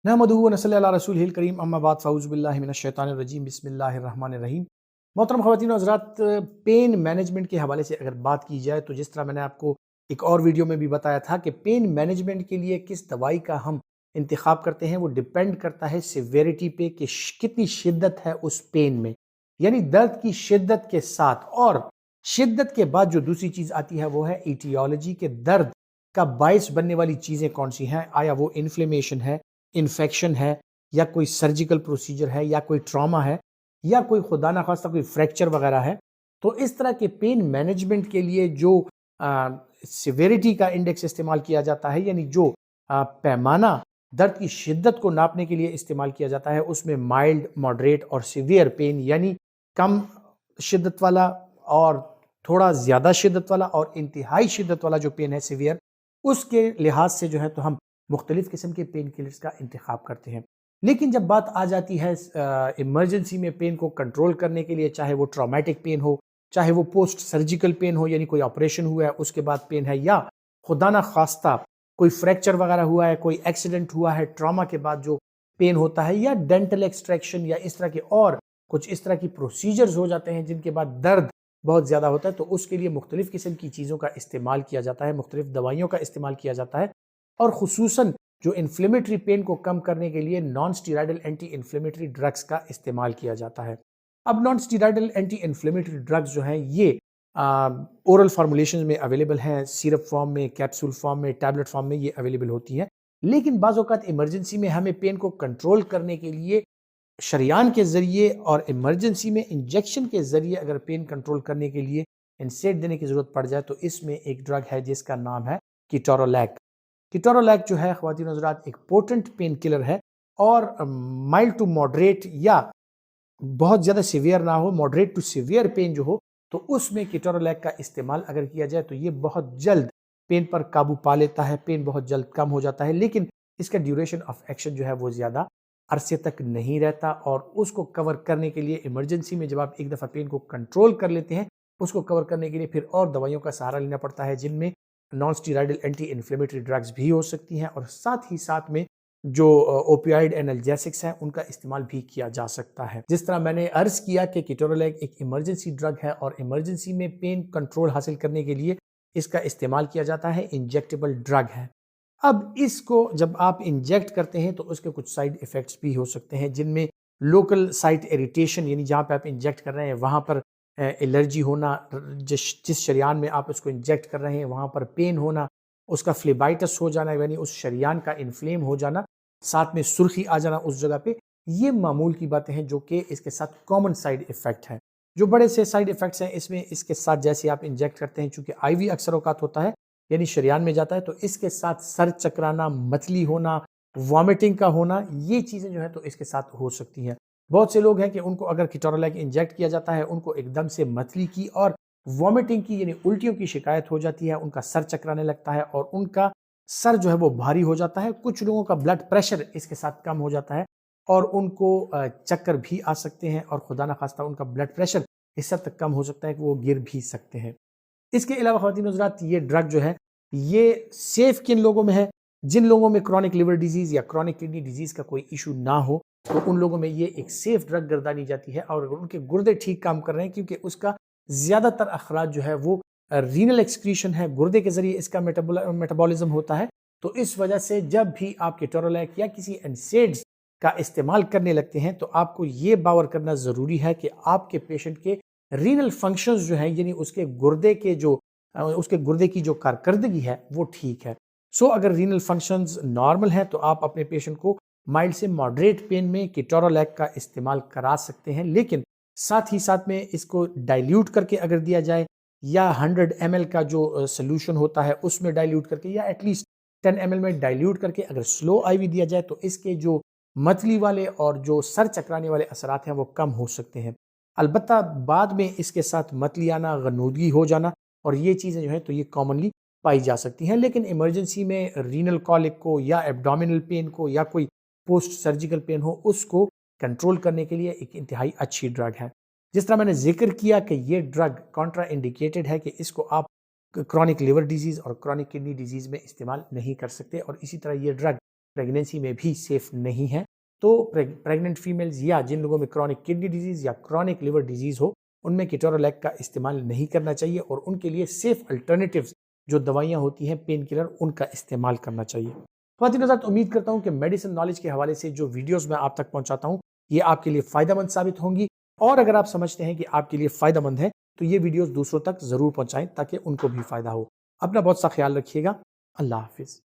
नहमदुहु व नसल्ली अला रसूलिहिल करीम अम्मा बाद फ़अऊज़ु बिल्लाहि मिनश्शैतानिर रजीम बिस्मिल्लाहिर रहमानिर रहीम। मोहतरम ख़वातीन व हज़रात, पेन मैनेजमेंट के हवाले से अगर बात की जाए तो जिस तरह मैंने आपको एक और वीडियो में भी बताया था कि पेन मैनेजमेंट के लिए किस दवाई का हम इंतखाब करते हैं वो डिपेंड करता है सिवियरिटी पे कि कितनी शिद्दत है उस पेन में, यानी दर्द की शिद्दत के साथ। और शिद्दत के बाद जो दूसरी चीज़ आती है वो है ईटियोलॉजी के दर्द का बायस बनने वाली चीज़ें कौन सी हैं। आया वो इन्फ्लेमेशन है, इन्फेक्शन है, या कोई सर्जिकल प्रोसीजर है, या कोई ट्रॉमा है, या कोई खुदा ना खास्ता कोई फ्रैक्चर वगैरह है। तो इस तरह के पेन मैनेजमेंट के लिए जो सिवियरिटी का इंडेक्स इस्तेमाल किया जाता है, यानी जो पैमाना दर्द की शिद्दत को नापने के लिए इस्तेमाल किया जाता है, उसमें माइल्ड, मॉडरेट और सीवियर पेन, यानी कम शिद्दत वाला और थोड़ा ज़्यादा शिद्दत वाला और इंतहाई शिद्दत वाला जो पेन है सीवियर, उसके लिहाज से जो है तो हम मुख्तलिफ किस्म के पेन किलर्स का इंतखाब करते हैं। लेकिन जब बात आ जाती है इमरजेंसी में पेन को कंट्रोल करने के लिए, चाहे वो ट्रॉमेटिक पेन हो, चाहे वो पोस्ट सर्जिकल पेन हो, यानी कोई ऑपरेशन हुआ है उसके बाद पेन है, या खुदा ना खास्ता कोई फ्रैक्चर वगैरह हुआ है, कोई एक्सीडेंट हुआ है, ट्रॉमा के बाद जो पेन होता है, या डेंटल एक्सट्रैक्शन या इस तरह के और कुछ इस तरह की प्रोसीजर्स हो जाते हैं जिनके बाद दर्द बहुत ज़्यादा होता है, तो उसके लिए मुख्तलिफ किस्म की चीज़ों का इस्तेमाल किया जाता है, मुख्तलिफ दवाइयों का इस्तेमाल किया जाता है। और ख़ुसूसन जो इन्फ्लेमेटरी पेन को कम करने के लिए non steroidal anti inflammatory drugs का इस्तेमाल किया जाता है। अब non steroidal anti inflammatory drugs जो हैं ये ओरल फार्मूलेशन में अवेलेबल हैं, सिरप फॉर्म में, कैप्सूल फॉर्म में, टैबलेट फॉर्म में ये अवेलेबल होती हैं। लेकिन बाज़ औक़ात इमरजेंसी में हमें पेन को कंट्रोल करने के लिए शरियान के ज़रिए और इमरजेंसी में इंजेक्शन के ज़रिए अगर पेन कंट्रोल करने के लिए इंसेट देने की ज़रूरत पड़ जाए, तो इसमें एक ड्रग है जिसका नाम है कीटोरोलैक। कीटोरोलैक जो है ख़वातीन व हज़रात एक पोटेंट पेन किलर है, और माइल्ड टू मॉडरेट या बहुत ज़्यादा सीवियर ना हो, मॉडरेट टू सीवियर पेन जो हो, तो उसमें कीटोरोलैक का इस्तेमाल अगर किया जाए तो ये बहुत जल्द पेन पर काबू पा लेता है, पेन बहुत जल्द कम हो जाता है। लेकिन इसका ड्यूरेशन ऑफ एक्शन जो है वो ज़्यादा अरसे तक नहीं रहता, और उसको कवर करने के लिए इमरजेंसी में जब आप एक दफ़ा पेन को कंट्रोल कर लेते हैं, उसको कवर करने के लिए फिर और दवाइयों का सहारा लेना पड़ता है, जिनमें non steroidal anti inflammatory drugs भी हो सकती हैं, और साथ ही साथ में जो ओपियाइड एनाल्जेसिक्स हैं उनका इस्तेमाल भी किया जा सकता है। जिस तरह मैंने अर्ज किया कि कीटोरोलैक एक इमरजेंसी ड्रग है, और इमरजेंसी में पेन कंट्रोल हासिल करने के लिए इसका इस्तेमाल किया जाता है, इंजेक्टेबल ड्रग है। अब इसको जब आप इंजेक्ट करते हैं तो उसके कुछ साइड इफ़ेक्ट्स भी हो सकते हैं, जिनमें लोकल साइट इरिटेशन, यानी जहाँ पे आप इंजेक्ट कर रहे हैं वहाँ पर एलर्जी होना, जिस शरियान में आप उसको इंजेक्ट कर रहे हैं वहाँ पर पेन होना, उसका फ्लेबाइटस हो जाना, यानी उस शरियान का इन्फ्लेम हो जाना, साथ में सुर्खी आ जाना उस जगह पे, ये मामूल की बातें हैं जो कि इसके साथ कॉमन साइड इफ़ेक्ट हैं। जो बड़े से साइड इफ़ेक्ट्स हैं इसमें, इसके साथ जैसे आप इंजेक्ट करते हैं, चूँकि आईवी अक्सर औक़ात होता है, यानी शरियान में जाता है, तो इसके साथ सर चकराना, मतली होना, वॉमिटिंग का होना, ये चीज़ें जो हैं तो इसके साथ हो सकती हैं। बहुत से लोग हैं कि उनको अगर कीटोरोलैक इंजेक्ट किया जाता है, उनको एकदम से मतली की और वॉमिटिंग की, यानी उल्टियों की शिकायत हो जाती है, उनका सर चकराने लगता है और उनका सर जो है वो भारी हो जाता है। कुछ लोगों का ब्लड प्रेशर इसके साथ कम हो जाता है और उनको चक्कर भी आ सकते हैं, और खुदा ना खास्ता उनका ब्लड प्रेशर इस हद तक कम हो सकता है कि वो गिर भी सकते हैं। इसके अलावा ख़वातीन व हज़रात, ये ड्रग जो है ये सेफ किन लोगों में है? जिन लोगों में क्रॉनिक लिवर डिजीज़ या क्रॉनिक किडनी डिजीज़ का कोई इशू ना हो, तो उन लोगों में ये एक सेफ ड्रग गर्दानी जाती है, और उनके गुर्दे ठीक काम कर रहे हैं, क्योंकि उसका ज़्यादातर अखराज जो है वो रीनल एक्सक्रीशन है, गुर्दे के ज़रिए इसका मेटाबॉलिज्म होता है। तो इस वजह से जब भी आप कीटोरोलैक या किसी एनसेड्स का इस्तेमाल करने लगते हैं, तो आपको ये बावर करना ज़रूरी है कि आपके पेशेंट के रीनल फंक्शंस जो हैं, यानी उसके गुर्दे की जो कारकर्दगी है वो ठीक है। सो अगर रीनल फंक्शंस नॉर्मल हैं तो आप अपने पेशेंट को माइल्ड से मॉडरेट पेन में कीटोरोलैक का इस्तेमाल करा सकते हैं, लेकिन साथ ही साथ में इसको डाइल्यूट करके अगर दिया जाए, या 100 ml का जो सोल्यूशन होता है उसमें डाइल्यूट करके, या एटलीस्ट 10 ml में डाइल्यूट करके अगर स्लो आईवी दिया जाए, तो इसके जो मतली वाले और जो सर चकराने वाले असरात हैं वो कम हो सकते हैं। अलबत्ता बाद में इसके साथ मतली आना, गनूदगी हो जाना, और ये चीज़ें जो हैं तो ये कॉमनली पाई जा सकती हैं। लेकिन इमरजेंसी में रीनल कॉलिक को या एब्डोमिनल पेन को या कोई पोस्ट सर्जिकल पेन हो, उसको कंट्रोल करने के लिए एक इंतहाई अच्छी ड्रग है। जिस तरह मैंने जिक्र किया कि ये ड्रग कॉन्ट्रा इंडिकेटेड है, कि इसको आप क्रॉनिक लिवर डिजीज़ और क्रॉनिक किडनी डिजीज़ में इस्तेमाल नहीं कर सकते, और इसी तरह ये ड्रग प्रेगनेंसी में भी सेफ नहीं है। तो प्रेग्नेंट फीमेल्स या जिन लोगों में क्रॉनिक किडनी डिजीज़ या क्रॉनिक लिवर डिजीज़ हो, उनमें केटोरालैक का इस्तेमाल नहीं करना चाहिए और उनके लिए सेफ अल्टरनेटिव्स जो दवाइयाँ होती हैं पेन किलर, उनका इस्तेमाल करना चाहिए। ख़वातीन हज़रात, उम्मीद करता हूँ कि मेडिसिन नॉलेज के हवाले से जो वीडियोज़ मैं आप तक पहुँचाता हूँ ये आपके लिए फ़ायदेमंद साबित होंगी, और अगर आप समझते हैं कि आपके लिए फ़ायदेमंद है तो ये वीडियोज़ दूसरों तक ज़रूर पहुँचाएँ ताकि उनको भी फ़ायदा हो। अपना बहुत सा ख्याल रखिएगा। अल्लाह हाफ़िज़।